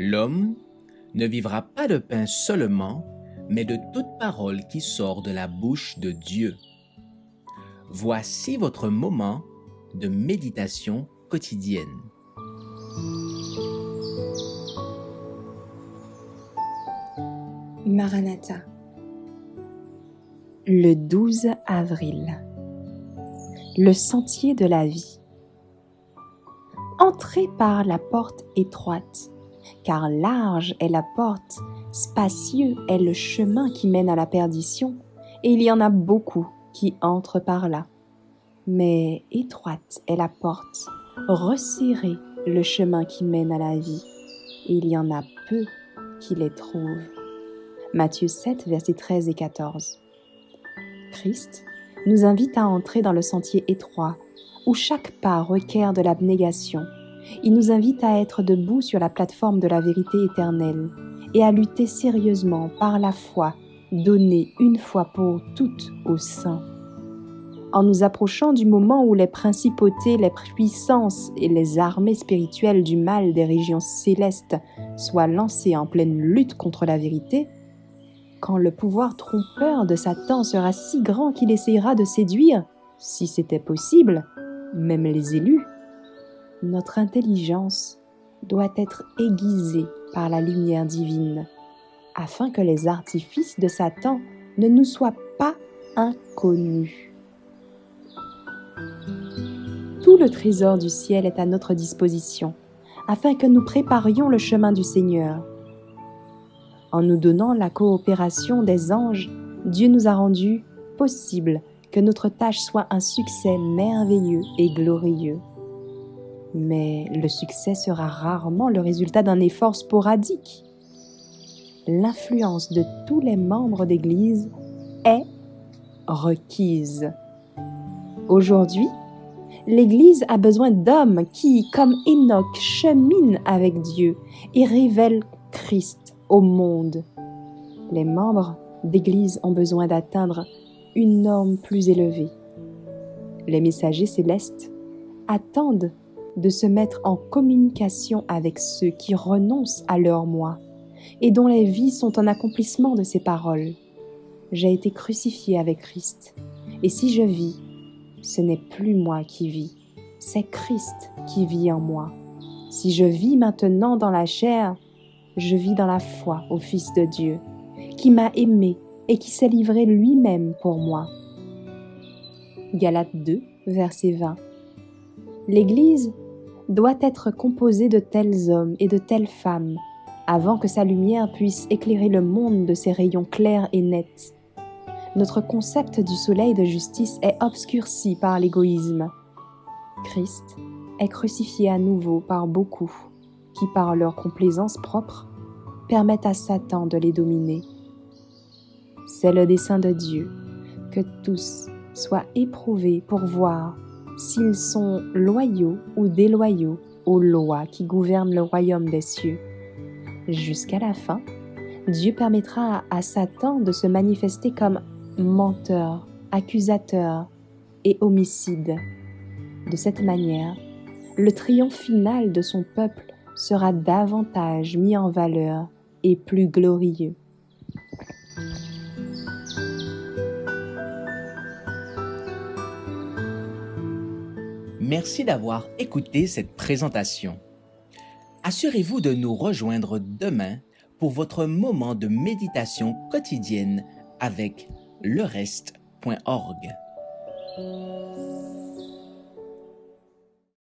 L'homme ne vivra pas de pain seulement, mais de toute parole qui sort de la bouche de Dieu. Voici votre moment de méditation quotidienne. Maranatha. Le 12 avril. Le sentier de la vie. Entrez par la porte étroite, car large est la porte, spacieux est le chemin qui mène à la perdition, et il y en a beaucoup qui entrent par là. Mais étroite est la porte, resserré le chemin qui mène à la vie, et il y en a peu qui les trouvent. Matthieu 7, versets 13 et 14. Christ nous invite à entrer dans le sentier étroit, où chaque pas requiert de l'abnégation. Il nous invite à être debout sur la plateforme de la vérité éternelle et à lutter sérieusement par la foi donnée une fois pour toutes aux saints. En nous approchant du moment où les principautés, les puissances et les armées spirituelles du mal des régions célestes soient lancées en pleine lutte contre la vérité, quand le pouvoir trompeur de Satan sera si grand qu'il essayera de séduire, si c'était possible, même les élus, notre intelligence doit être aiguisée par la lumière divine, afin que les artifices de Satan ne nous soient pas inconnus. Tout le trésor du ciel est à notre disposition, afin que nous préparions le chemin du Seigneur. En nous donnant la coopération des anges, Dieu nous a rendu possible que notre tâche soit un succès merveilleux et glorieux. Mais le succès sera rarement le résultat d'un effort sporadique. L'influence de tous les membres d'Église est requise. Aujourd'hui, l'Église a besoin d'hommes qui, comme Enoch, cheminent avec Dieu et révèlent Christ au monde. Les membres d'Église ont besoin d'atteindre une norme plus élevée. Les messagers célestes attendent de se mettre en communication avec ceux qui renoncent à leur moi et dont les vies sont un accomplissement de ces paroles. J'ai été crucifié avec Christ, et si je vis, ce n'est plus moi qui vis, c'est Christ qui vit en moi. Si je vis maintenant dans la chair, je vis dans la foi au Fils de Dieu, qui m'a aimé et qui s'est livré lui-même pour moi. Galates 2, verset 20. L'Église doit être composée de tels hommes et de telles femmes, avant que sa lumière puisse éclairer le monde de ses rayons clairs et nets. Notre concept du soleil de justice est obscurci par l'égoïsme. Christ est crucifié à nouveau par beaucoup, qui par leur complaisance propre permettent à Satan de les dominer. C'est le dessein de Dieu que tous soient éprouvés pour voir s'ils sont loyaux ou déloyaux aux lois qui gouvernent le royaume des cieux. Jusqu'à la fin, Dieu permettra à Satan de se manifester comme menteur, accusateur et homicide. De cette manière, le triomphe final de son peuple sera davantage mis en valeur et plus glorieux. Merci d'avoir écouté cette présentation. Assurez-vous de nous rejoindre demain pour votre moment de méditation quotidienne avec lereste.org.